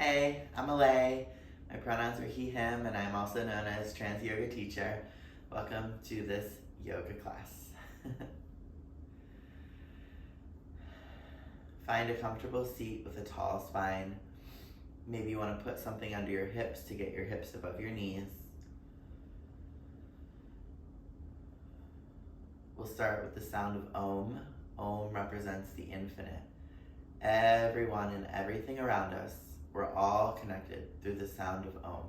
Hey, I'm Alay. My pronouns are he, him, and I'm also known as trans yoga teacher. Welcome to this yoga class. Find a comfortable seat with a tall spine. Maybe you want to put something under your hips to get your hips above your knees. We'll start with the sound of Om. Om represents the infinite. Everyone and everything around us, we're all connected through the sound of Om.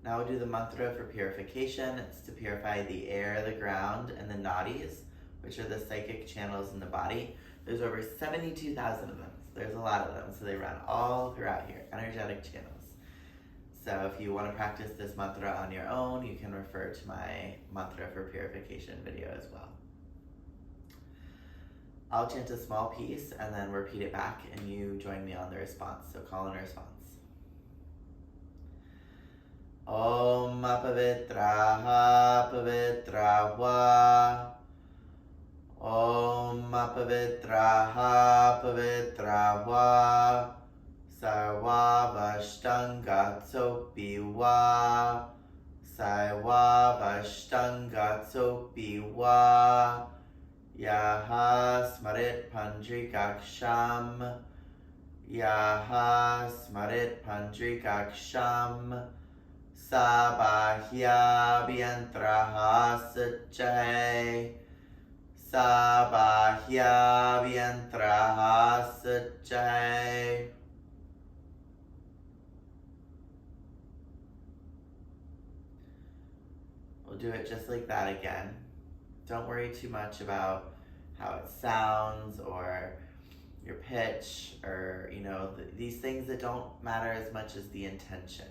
Now we'll do the mantra for purification. It's to purify the air, the ground, and the nadis, which are the psychic channels in the body. There's over 72,000 of them. So there's a lot of them. So they run all throughout here, energetic channels. So if you want to practice this mantra on your own, you can refer to my mantra for purification video as well. I'll chant a small piece and then repeat it back, and you join me on the response. So call and response. Om Apavitraha Pavitrahva. Om Apavitraha Pavitrahva. Sarvavashtangatsopiwa. Sarvavashtangatsopiwa. Yaha Smarit Pandrikaksham. Yaha Smarit Pandrikaksham. Sabahya Vyantraha Sachahe. Sabahya Vyantraha Sachahe. We'll do it just like that again. Don't worry too much about how it sounds or your pitch or, these things that don't matter as much as the intention.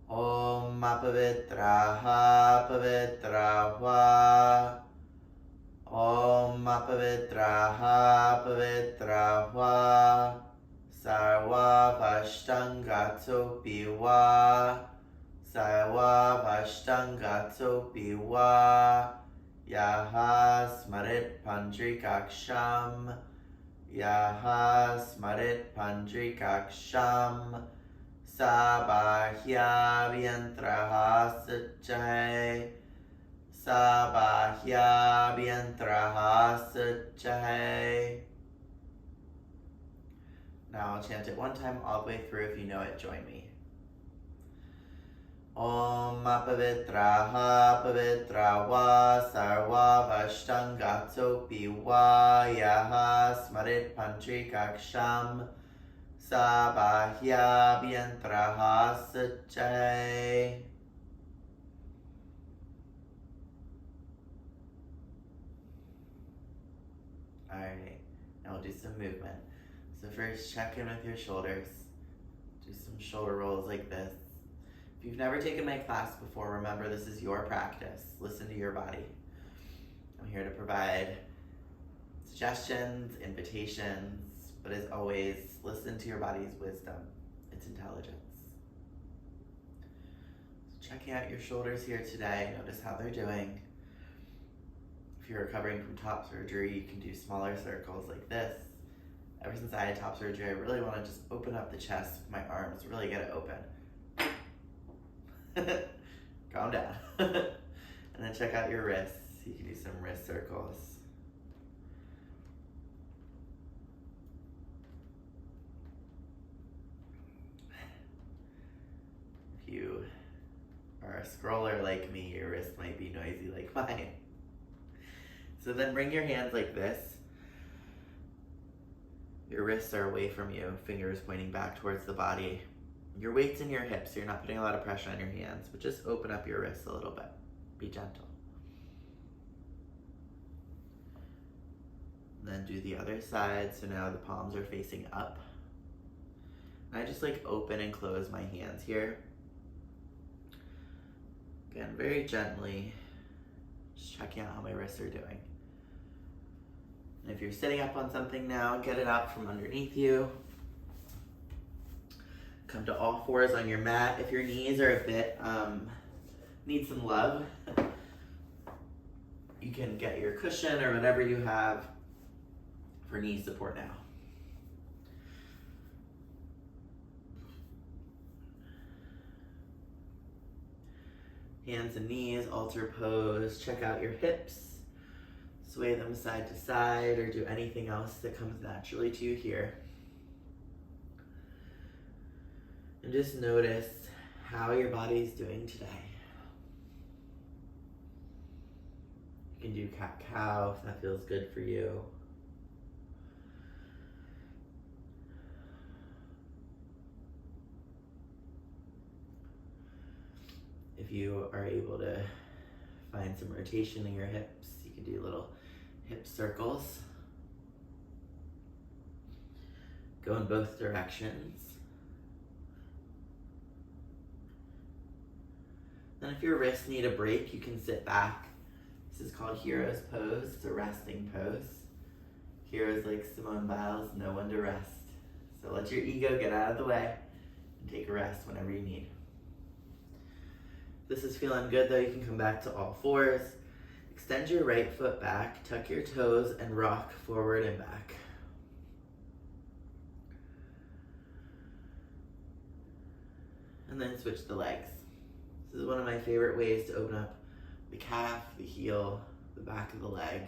Om Apavitraha Pavitrahva. Om Apavitraha Pavitrahva. Sarvavashtangatsopiwa. Sarvavashtangatsopiwa. Yaha Smarit Pandrikaksham. Yaha Smarit Pandrikaksham. Sabahya Vyantraha Sachahe. Sabahya Vyantraha Sachahe. Now I'll chant it one time all the way through. If you know it, join me. Om Apavitraha Pavitrahva. Sarvavashtangatsopiwa. Yaha Smarit Pandrikaksham. Sabahya Vyantraha Sachahe. Alright, now we'll do some movement. So first, check in with your shoulders. Do some shoulder rolls like this. If you've never taken my class before, remember this is your practice. Listen to your body. I'm here to provide suggestions, invitations, but as always, listen to your body's wisdom, its intelligence. So checking out your shoulders here today, notice how they're doing. If you're recovering from top surgery, you can do smaller circles like this. Ever since I had top surgery, I really want to just open up the chest with my arms, really get it open. Calm down. And then check out your wrists. You can do some wrist circles. If you are a scroller like me, your wrist might be noisy like mine. So then bring your hands like this. Your wrists are away from you, fingers pointing back towards the body. Your weight's in your hips, so you're not putting a lot of pressure on your hands, but just open up your wrists a little bit. Be gentle. And then do the other side, so now the palms are facing up. And I just like open and close my hands here. Again, very gently, just checking out how my wrists are doing. And if you're sitting up on something now, get it out from underneath you. Come to all fours on your mat. If your knees are a bit, need some love, you can get your cushion or whatever you have for knee support now. Hands and knees, altar pose. Check out your hips. Sway them side to side or do anything else that comes naturally to you here. And just notice how your body's doing today. You can do cat-cow if that feels good for you. If you are able to find some rotation in your hips, you can do little hip circles. Go in both directions. And if your wrists need a break, you can sit back. This is called hero's pose. It's a resting pose. Heroes like Simone Biles know when to rest. So let your ego get out of the way and take a rest whenever you need. If this is feeling good though, you can come back to all fours. Extend your right foot back, tuck your toes, and rock forward and back. And then switch the legs. This is one of my favorite ways to open up the calf, the heel, the back of the leg.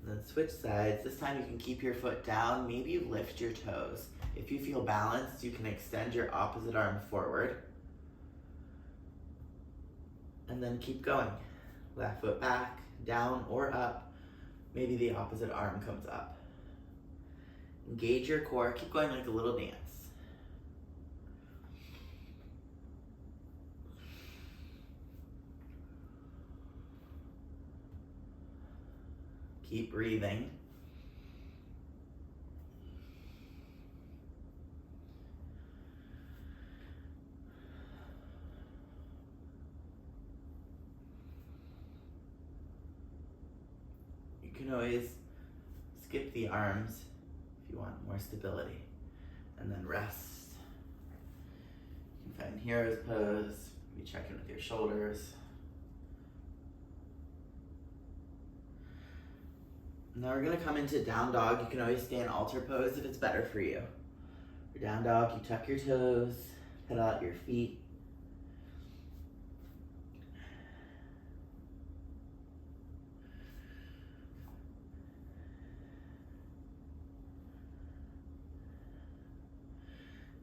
And then switch sides. This time you can keep your foot down. Maybe you lift your toes. If you feel balanced, you can extend your opposite arm forward. And then keep going. Left foot back, down or up. Maybe the opposite arm comes up. Engage your core. Keep going like a little dance. Keep breathing. You can always skip the arms if you want more stability, and then rest. You can find hero's pose. Maybe check in with your shoulders. Now we're gonna come into down dog. You can always stay in altar pose if it's better for you. For down dog, you tuck your toes, pedal out your feet.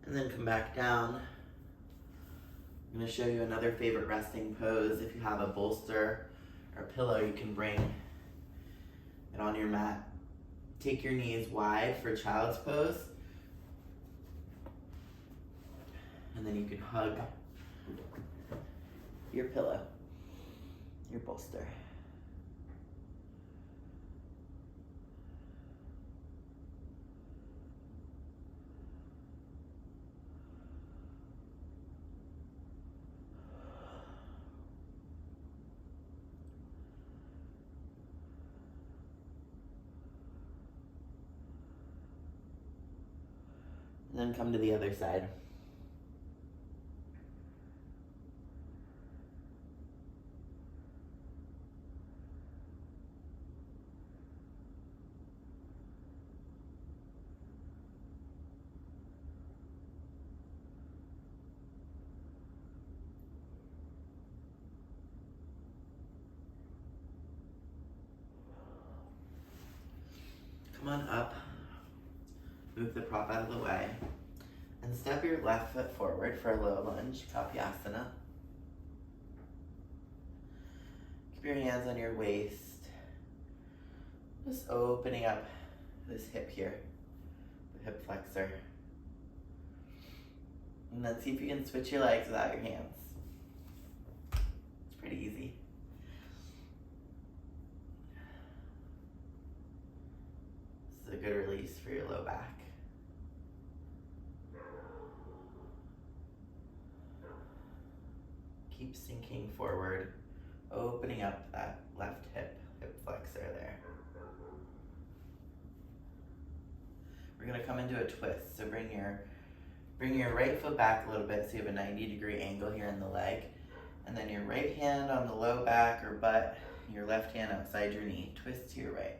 And then come back down. I'm gonna show you another favorite resting pose. If you have a bolster or pillow, you can bring it on your mat. Take your knees wide for child's pose. And then you can hug your pillow, your bolster. And then come to the other side. Come on up. Move the prop out of the way. And step your left foot forward for a low lunge, Kapyasana. Keep your hands on your waist. Just opening up this hip here, the hip flexor. And then see if you can switch your legs without your hands. It's pretty easy. This is a good release for your low back. Keep sinking forward, opening up that left hip flexor there. We're gonna come into a twist, so bring your right foot back a little bit so you have a 90-degree angle here in the leg, and then your right hand on the low back or butt, your left hand outside your knee. Twist to your right.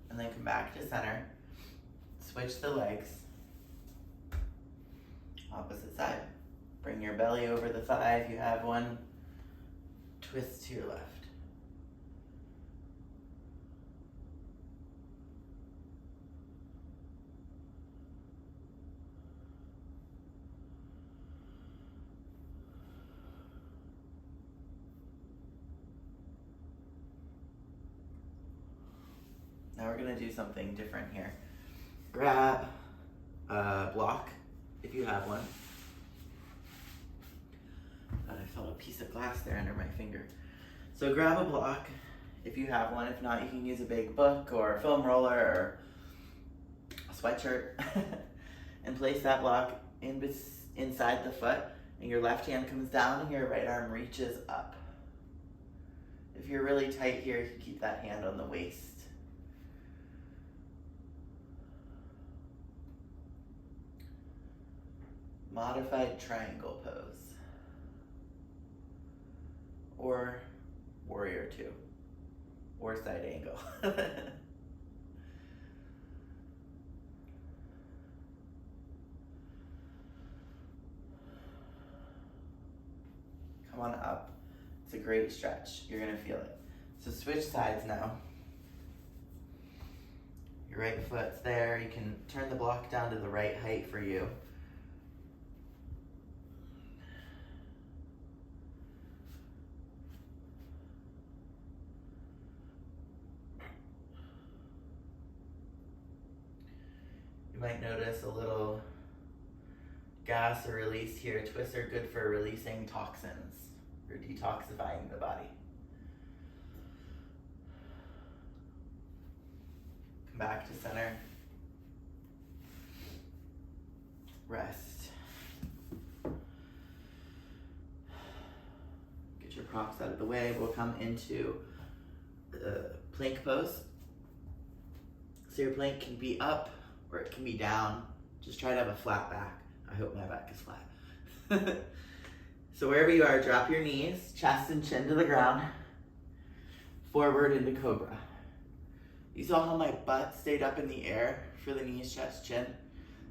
And then come back to center. Switch the legs. Opposite side. Bring your belly over the thigh if you have one. Twist to your left. Now we're gonna do something different here. Grab a block, if you have one. God, I felt a piece of glass there under my finger. So grab a block, if you have one. If not, you can use a big book or a film roller or a sweatshirt. And place that block inside the foot, and your left hand comes down and your right arm reaches up. If you're really tight here, you can keep that hand on the waist. Modified triangle pose, or warrior two, or side angle. Come on up. It's a great stretch. You're gonna feel it. So switch sides now. Your right foot's there. You can turn the block down to the right height for you. You might notice a little gas or release here. Twists are good for releasing toxins or detoxifying the body. Come back to center. Rest. Get your props out of the way. We'll come into the plank pose. So your plank can be up or it can be down. Just try to have a flat back. I hope my back is flat. So wherever you are, drop your knees, chest and chin to the ground, forward into cobra. You saw how my butt stayed up in the air for the knees, chest, chin?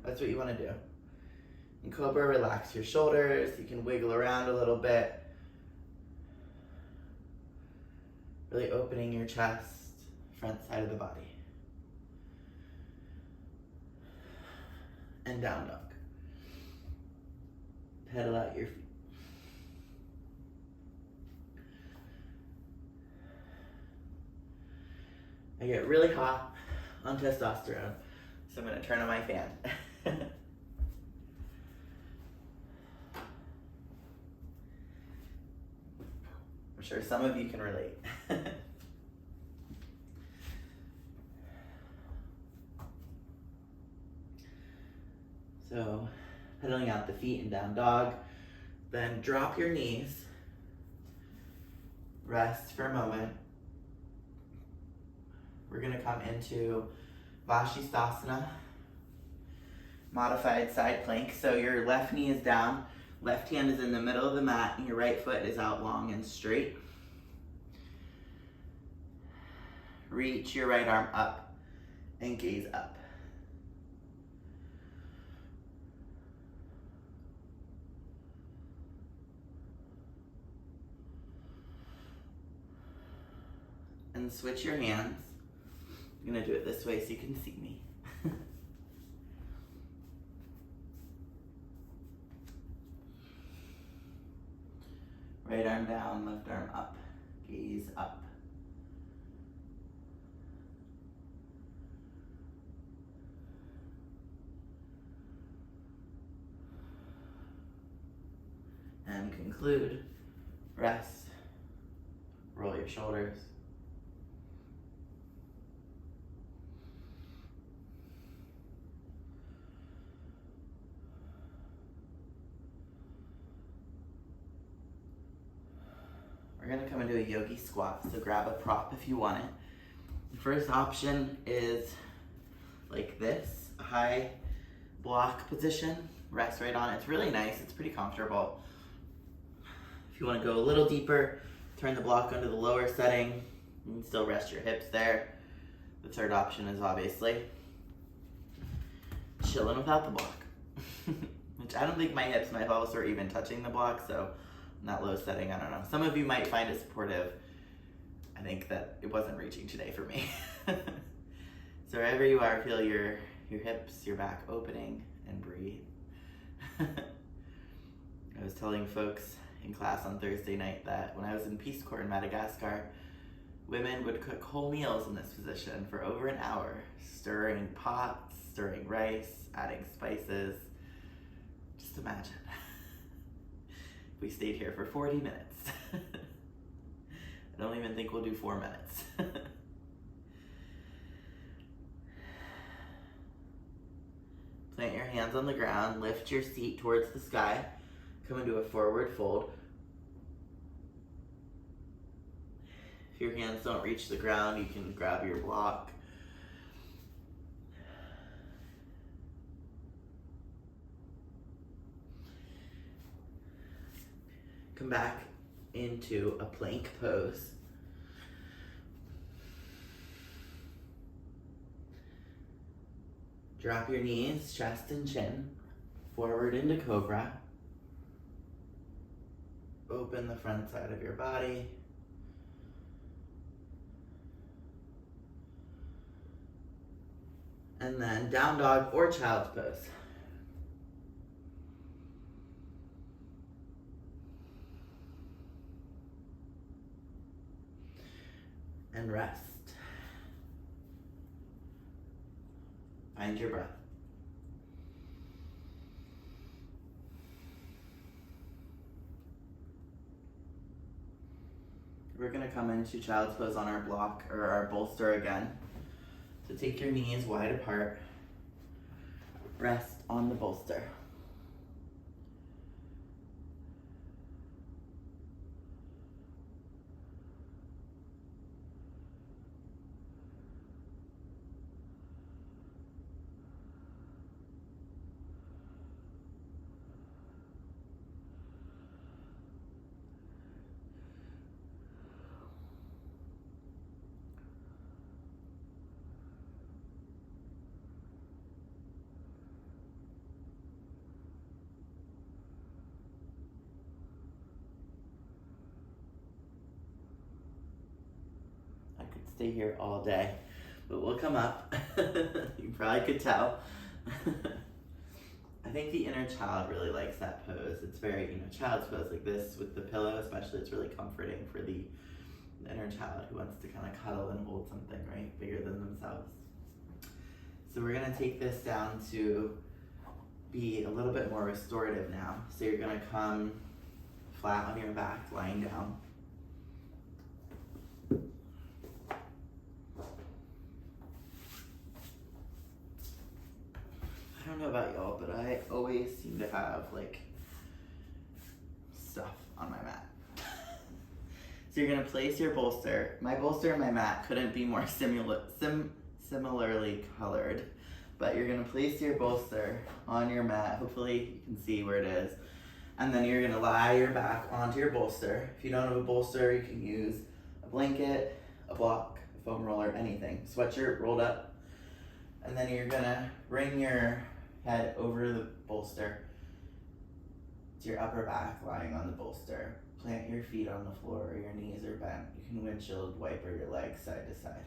That's what you want to do. In cobra, relax your shoulders. You can wiggle around a little bit. Really opening your chest, front side of the body. And down dog. Pedal out your feet. I get really hot on testosterone, so I'm gonna turn on my fan. I'm sure some of you can relate. So, pedaling out the feet and down dog. Then drop your knees. Rest for a moment. We're gonna come into Vashisthasana, modified side plank. So your left knee is down, left hand is in the middle of the mat, and your right foot is out long and straight. Reach your right arm up and gaze up. And switch your hands. I'm gonna do it this way so you can see me. Right arm down, left arm up. Gaze up. And conclude. Rest. Roll your shoulders. We're gonna come into a yogi squat, so grab a prop if you want it. The first option is like this, a high block position. Rest right on it. It's really nice, it's pretty comfortable. If you wanna go a little deeper, turn the block under the lower setting. You can still rest your hips there. The third option is obviously chilling without the block. Which I don't think my hips, my pelvis are even touching the block, so in that low setting, I don't know. Some of you might find it supportive. I think that it wasn't reaching today for me. So wherever you are, feel your hips, your back opening, and breathe. I was telling folks in class on Thursday night that when I was in Peace Corps in Madagascar, women would cook whole meals in this position for over an hour, stirring pots, stirring rice, adding spices. Just imagine. We stayed here for 40 minutes. I don't even think we'll do 4 minutes. Plant your hands on the ground, lift your seat towards the sky, come into a forward fold. If your hands don't reach the ground, you can grab your block. Come back into a plank pose. Drop your knees, chest and chin, forward into cobra. Open the front side of your body. And then down dog or child's pose. And rest. Find your breath. We're gonna come into child's pose on our block or our bolster again. So take your knees wide apart. Rest on the bolster. Stay here all day, but we'll come up. You probably could tell. I think the inner child really likes that pose. It's very, child's pose like this with the pillow especially, it's really comforting for the inner child who wants to kind of cuddle and hold something, right, bigger than themselves. So we're gonna take this down to be a little bit more restorative now. So you're gonna come flat on your back, lying down. I don't know about y'all, but I always seem to have like stuff on my mat. So you're gonna place your bolster. My bolster and my mat couldn't be more similarly colored, but you're gonna place your bolster on your mat. Hopefully you can see where it is. And then you're gonna lie your back onto your bolster. If you don't have a bolster, you can use a blanket, a block, a foam roller, anything. Sweatshirt rolled up. And then you're gonna bring your head over the bolster to your upper back lying on the bolster. Plant your feet on the floor or your knees are bent. You can windshield wiper your legs side to side.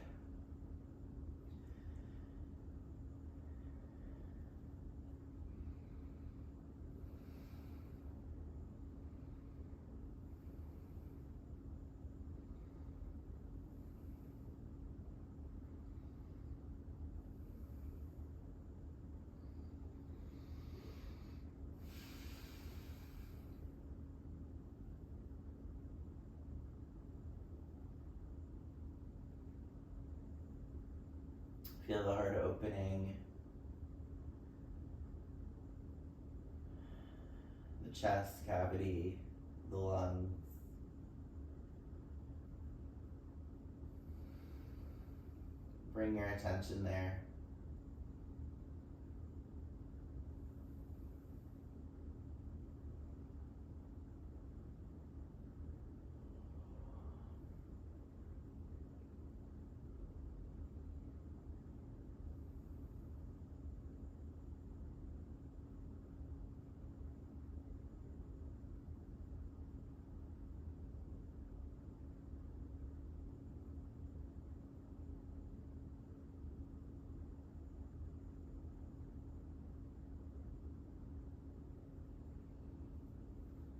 Feel the heart opening, the chest cavity, the lungs. Bring your attention there.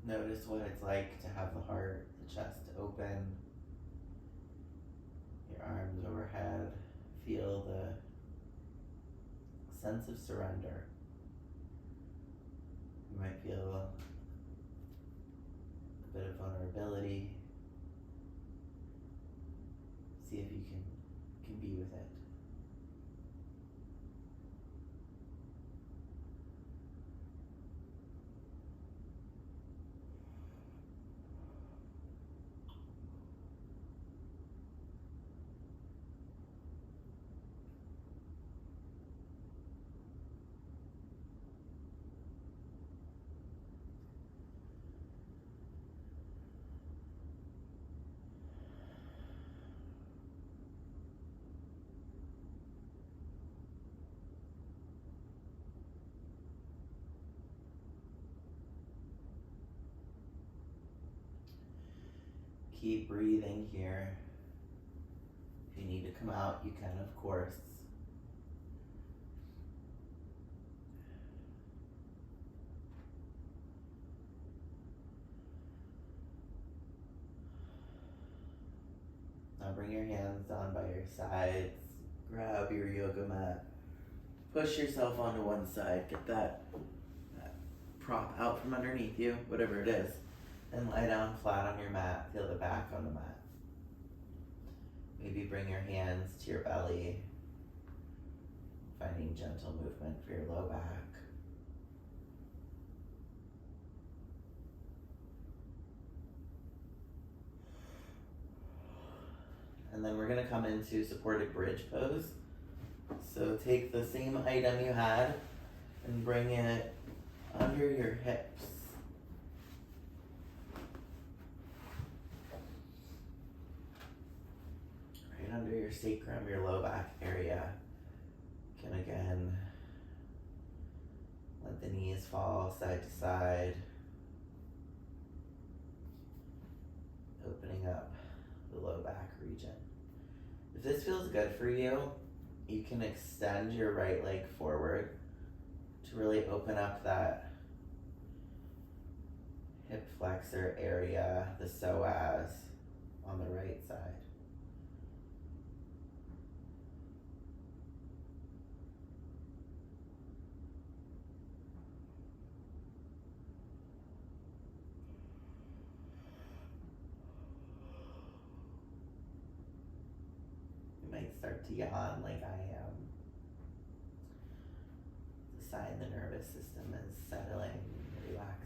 Notice what it's like to have the heart, the chest open, your arms overhead. Feel the sense of surrender. You might feel a bit of vulnerability. See if you can be with it. Keep breathing here. If you need to come out, you can, of course. Now bring your hands down by your sides. Grab your yoga mat. Push yourself onto one side. Get that prop out from underneath you, whatever it is. And lie down flat on your mat. Feel the back on the mat. Maybe bring your hands to your belly, finding gentle movement for your low back. And then we're gonna come into supported bridge pose. So take the same item you had and bring it under your hips. Right under your sacrum, your low back area. You can again let the knees fall side to side, opening up the low back region. If this feels good for you, you can extend your right leg forward to really open up that hip flexor area, the psoas on the right side. You might start to yawn like I am. It's a sign the nervous system is settling, relaxing.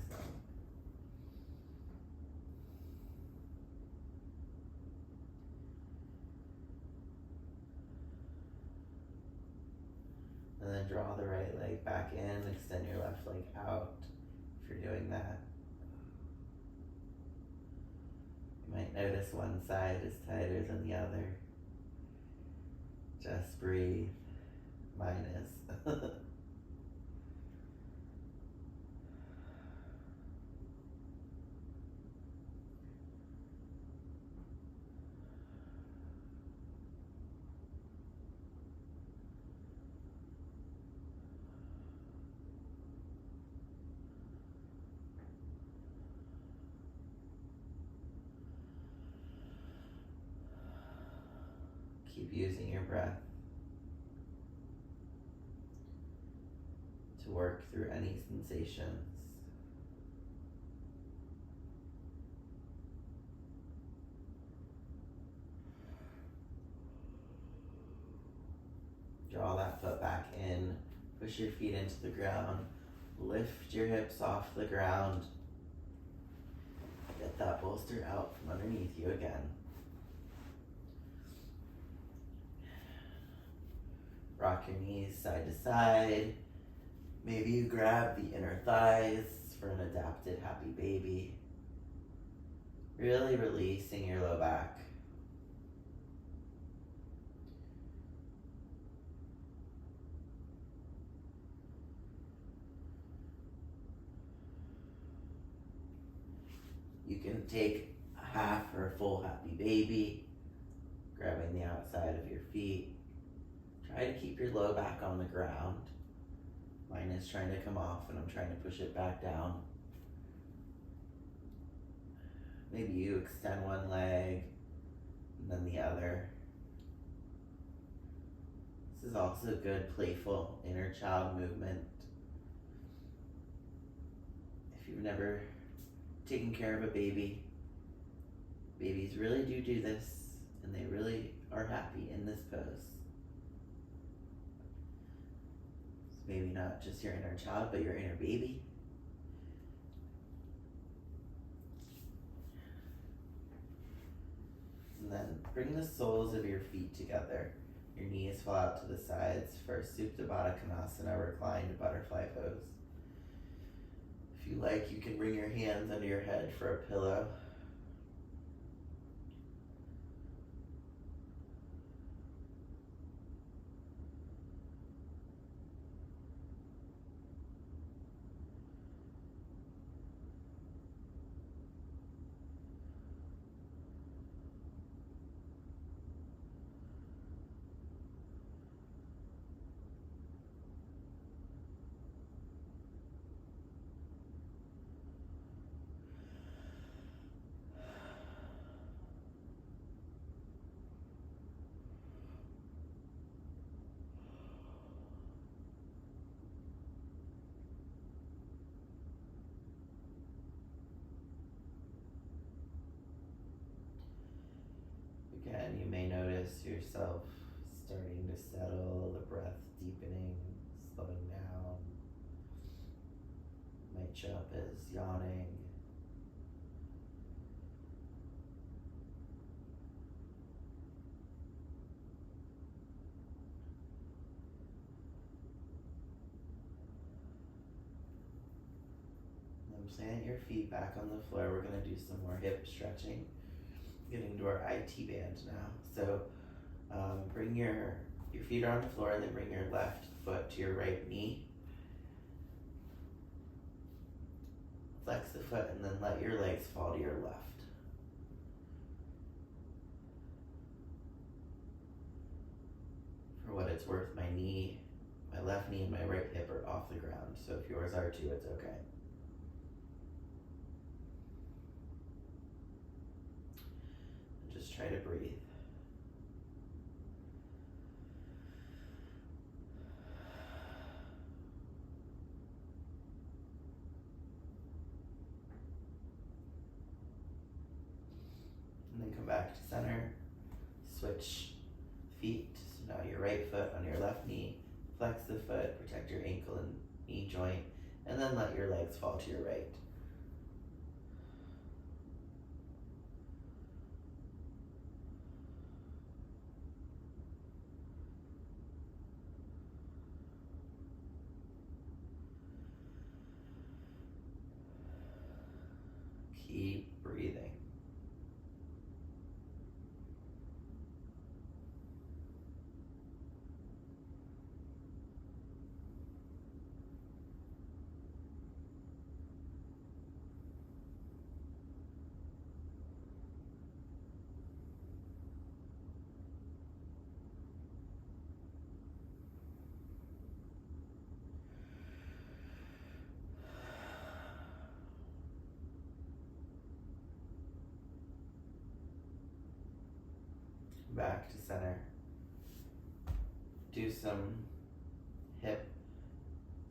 And then draw the right leg back in, extend your left leg out if you're doing that. You might notice one side is tighter than the other. Just breathe. Mine is. Keep using your breath to work through any sensations. Draw that foot back in, push your feet into the ground, lift your hips off the ground. Get that bolster out from underneath you again. Rock your knees side to side. Maybe you grab the inner thighs for an adapted happy baby. Really releasing your low back. You can take a half or a full happy baby, grabbing the outside of your feet. Try to keep your low back on the ground. Mine is trying to come off and I'm trying to push it back down. Maybe you extend one leg and then the other. This is also a good playful inner child movement. If you've never taken care of a baby, babies really do this and they really are happy in this pose. Maybe not just your inner child, but your inner baby. And then bring the soles of your feet together. Your knees fall out to the sides for Supta Baddha Konasana, reclined butterfly pose. If you like, you can bring your hands under your head for a pillow. Again, you may notice yourself starting to settle, the breath deepening, slowing down. Might show up as yawning. Then plant your feet back on the floor. We're going to do some more hip stretching. Getting to our IT band now. So bring your feet are on the floor and then bring your left foot to your right knee. Flex the foot and then let your legs fall to your left. For what it's worth, my left knee and my right hip are off the ground. So if yours are too, it's okay. Just try to breathe. And then come back to center. Switch feet. So now your right foot on your left knee. Flex the foot, protect your ankle and knee joint, and then let your legs fall to your right. Keep breathing. Back to center. Do some hip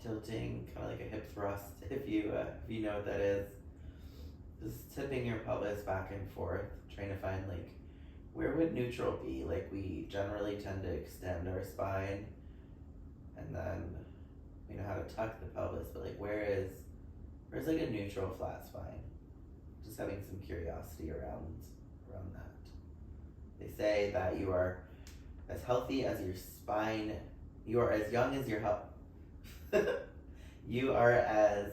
tilting, kind of like a hip thrust, if you know what that is. Just tipping your pelvis back and forth, trying to find like where would neutral be. Like we generally tend to extend our spine And then we know how to tuck the pelvis, but like where's like a neutral flat spine? Just having some curiosity around that. They say that you are as healthy as your spine, you are as young as your health. You are as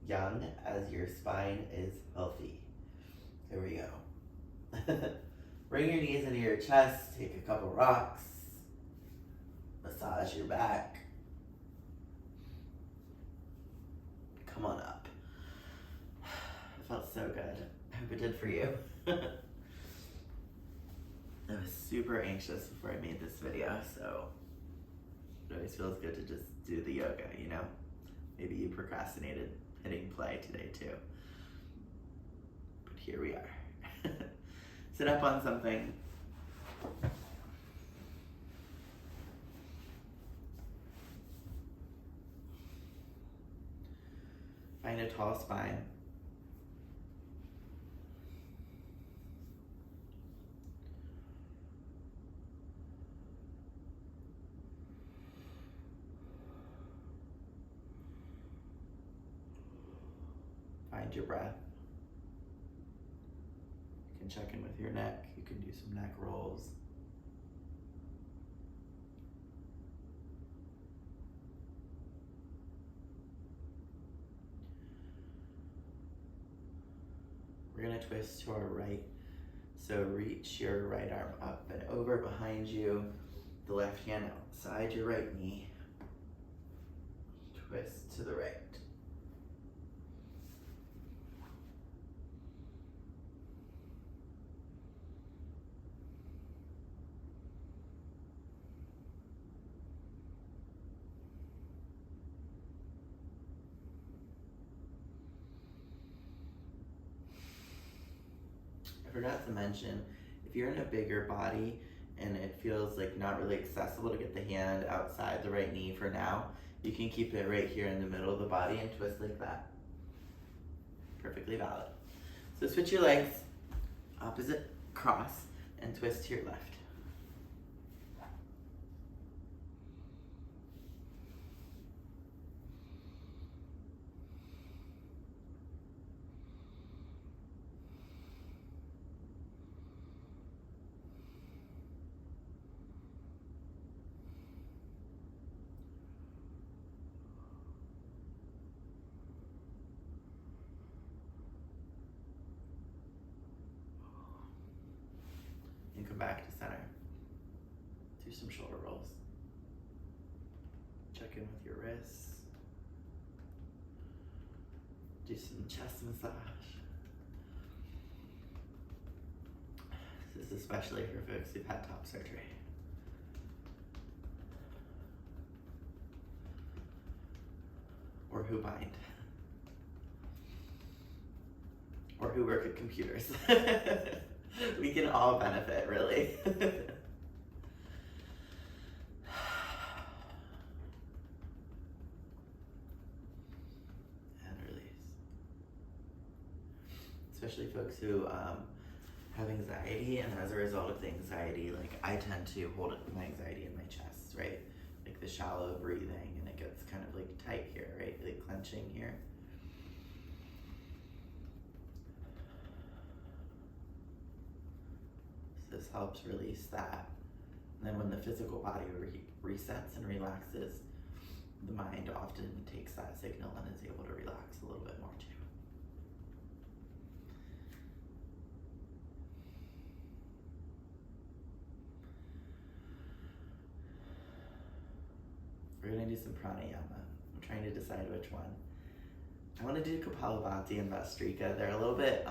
young as your spine is healthy. There we go. Bring your knees into your chest, take a couple rocks, massage your back. Come on up. It felt so good. I hope it did for you. I was super anxious before I made this video, so it always feels good to just do the yoga, you know? Maybe you procrastinated hitting play today too. But here we are. Sit up on something. Find a tall spine. Find your breath. You can check in with your neck. You can do some neck rolls. We're going to twist to our right. So reach your right arm up and over behind you. The left hand outside your right knee. Twist to the right. I forgot to mention, if you're in a bigger body and it feels like not really accessible to get the hand outside the right knee for now, you can keep it right here in the middle of the body and twist like that. Perfectly valid. So switch your legs, opposite cross, and twist to your left. And come back to center. Do some shoulder rolls. Check in with your wrists. Do some chest massage. This is especially for folks who've had top surgery. Or who bind. Or who work at computers. We can all benefit, really. And release. Especially folks who have anxiety, and as a result of the anxiety, like I tend to hold my anxiety in my chest, right? Like the shallow breathing, and it gets kind of like tight here, right? Like clenching here. This helps release that. And then when the physical body resets and relaxes, the mind often takes that signal and is able to relax a little bit more too. We're gonna do some pranayama. I'm trying to decide which one. I wanna do Kapalabhati and Vastrika. They're a little bit,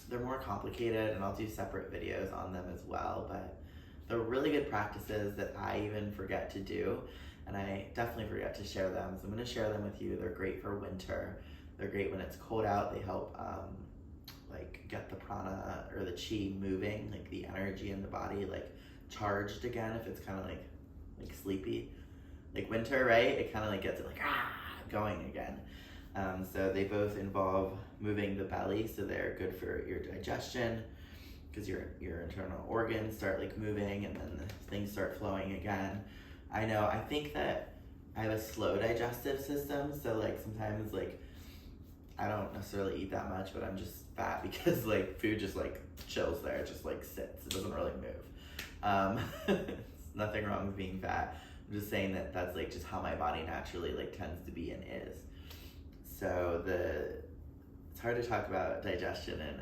they're more complicated, and I'll do separate videos on them as well, but they're really good practices that I even forget to do, and I definitely forget to share them, so I'm going to share them with you. They're great for winter. They're great when it's cold out. They help like get the prana or the chi moving, like the energy in the body like charged again if it's kind of like sleepy. Like winter, right? It kind of like gets it like going again. So they both involve moving the belly, so they're good for your digestion because your internal organs start like moving, and then things start flowing again. I know, I think that I have a slow digestive system, so like sometimes like I don't necessarily eat that much, but I'm just fat because like food just like chills there, it just like sits, it doesn't really move. It's nothing wrong with being fat. I'm just saying that that's like just how my body naturally like tends to be and is. So it's hard to talk about digestion and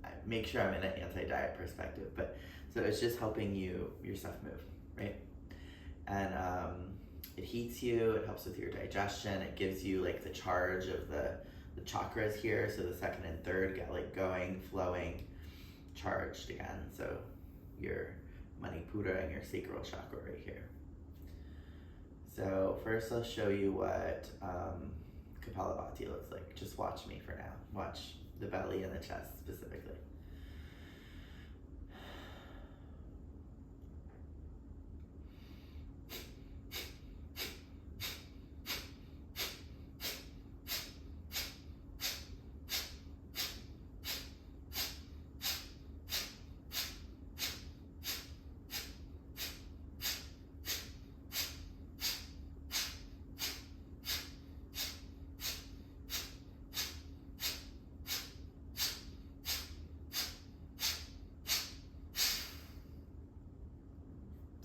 I make sure I'm in an anti-diet perspective, but so it's just helping your stuff move, right? And it heats you, it helps with your digestion, it gives you like the charge of the chakras here, so the second and third get like going, flowing, charged again. So your Manipura and your sacral chakra right here. So first I'll show you what Kapalabhati looks like. Just watch me for now. Watch the belly and the chest specifically.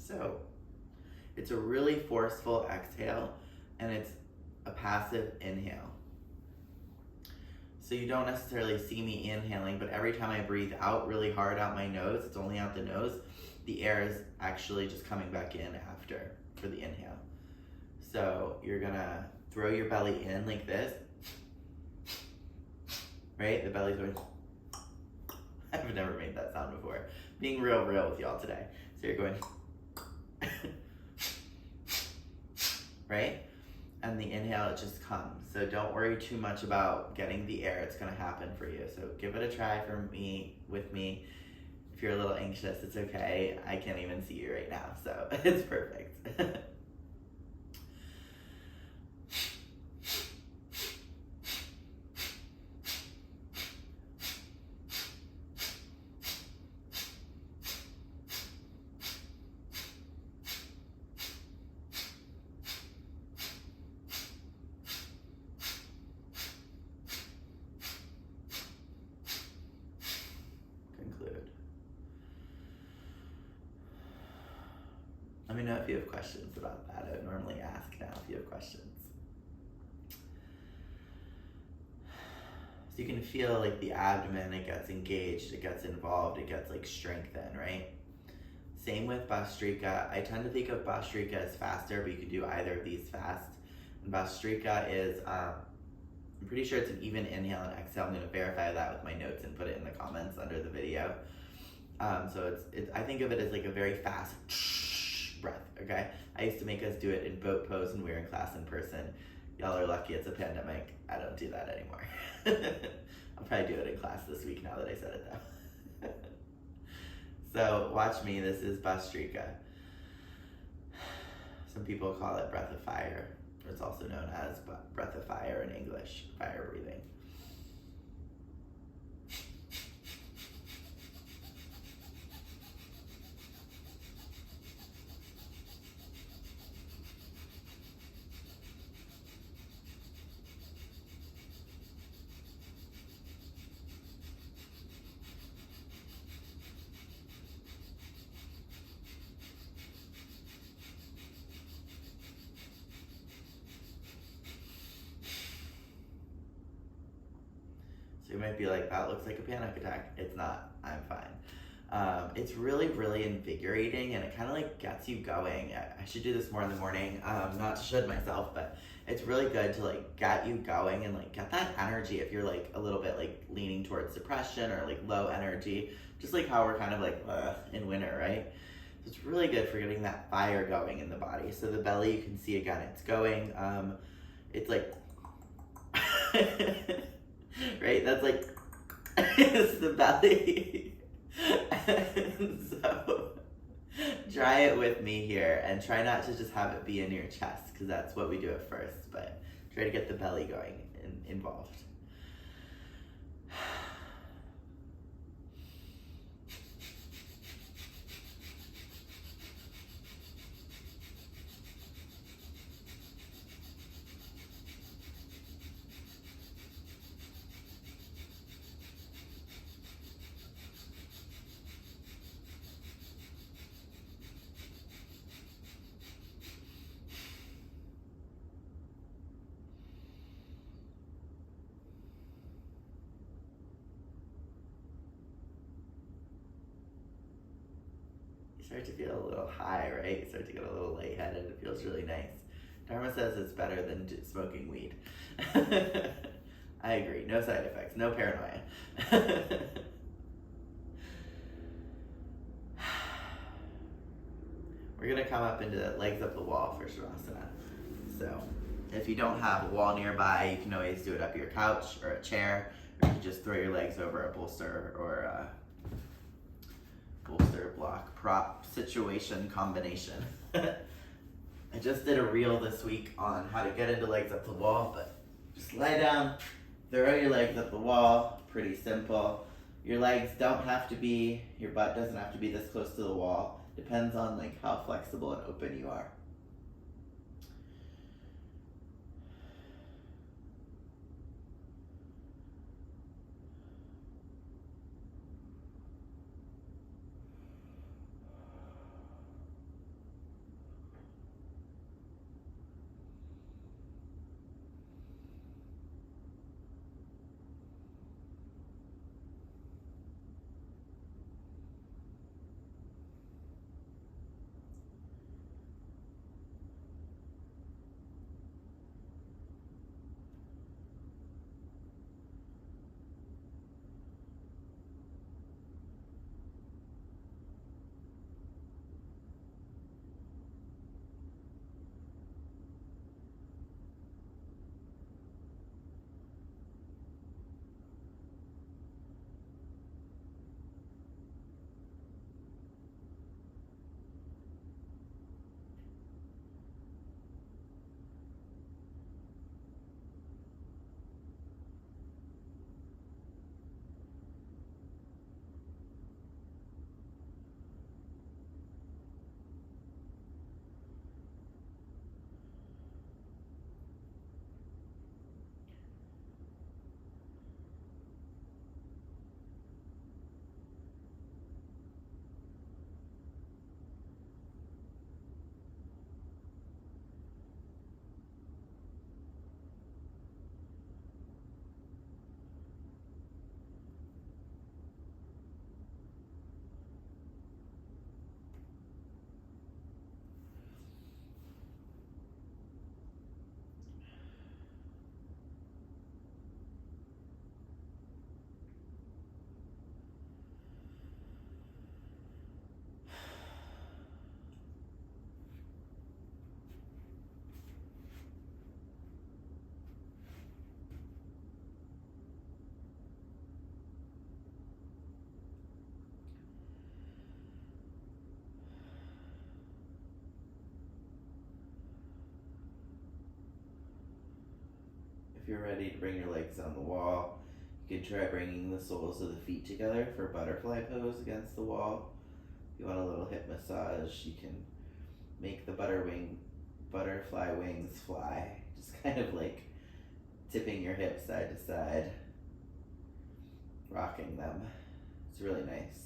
So it's a really forceful exhale and it's a passive inhale. So you don't necessarily see me inhaling, but every time I breathe out really hard out my nose, it's only out the nose, the air is actually just coming back in after for the inhale. So you're gonna throw your belly in like this, right? The belly's going, I've never made that sound before. Being real with y'all today. So you're going, right? And the inhale, it just comes. So don't worry too much about getting the air. It's gonna happen for you. So give it a try with me. If you're a little anxious, it's okay. I can't even see you right now, so it's perfect. Let me know if you have questions about that. I would normally ask now if you have questions. So you can feel like the abdomen, it gets engaged, it gets involved, it gets like strengthened, right? Same with Bhastrika. I tend to think of Bhastrika as faster, but you could do either of these fast. And Bhastrika is, I'm pretty sure it's an even inhale and exhale. I'm gonna verify that with my notes and put it in the comments under the video. So I think of it as like a very fast breath, okay? I used to make us do it in boat pose when we were in class in person. Y'all are lucky it's a pandemic. I don't do that anymore. I'll probably do it in class this week now that I said it though. So watch me, this is Bhastrika. Some people call it breath of fire. It's also known as breath of fire in English, fire breathing. You might be like, that looks like a panic attack. It's not, I'm fine. It's really invigorating and it kind of like gets you going. I should do this more in the morning, not to should myself, but it's really good to like get you going and like get that energy if you're like a little bit like leaning towards depression or like low energy, just like how we're kind of like in winter, right? So it's really good for getting that fire going in the body. So the belly, you can see again, it's going, it's like, right? That's like, it's the belly. And so try it with me here and try not to just have it be in your chest because that's what we do at first, but try to get the belly going and involved. start to feel a little high, right? You start to get a little lightheaded. It feels really nice. Dharma says it's better than smoking weed. I agree. No side effects. No paranoia. We're going to come up into legs up the wall for Shavasana. So if you don't have a wall nearby, you can always do it up your couch or a chair, or you can just throw your legs over a bolster or a bolster block prop situation combination. I just did a reel this week on how to get into legs up the wall, but just lie down, throw your legs up the wall, pretty simple. Your legs don't have to be, your butt doesn't have to be this close to the wall. Depends on like how flexible and open you are. If you're ready to bring your legs on the wall, you can try bringing the soles of the feet together for butterfly pose against the wall. If you want a little hip massage, you can make the butterfly wings fly, just kind of like tipping your hips side to side, rocking them. It's really nice.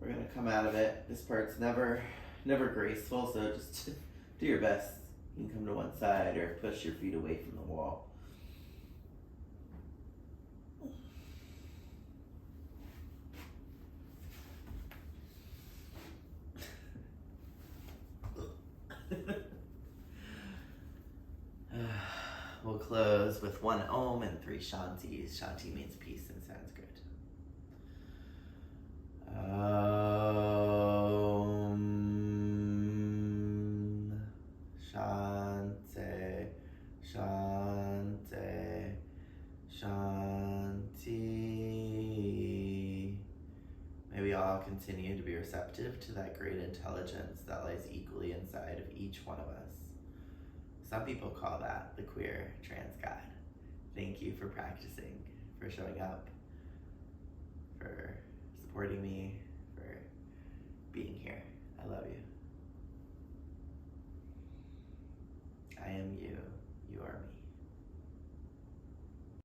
We're gonna come out of it. This part's never graceful, so just do your best. You can come to one side or push your feet away from the wall. We'll close with one Om and 3 Shantis. Shanti means peace in Sanskrit. Om Shanti Shanti Shanti. May we all continue to be receptive to that great intelligence that lies equally inside of each one of us. Some people call that the queer trans God. Thank you for practicing, for showing up, for supporting me, for being here. I love you. I am you. You are me.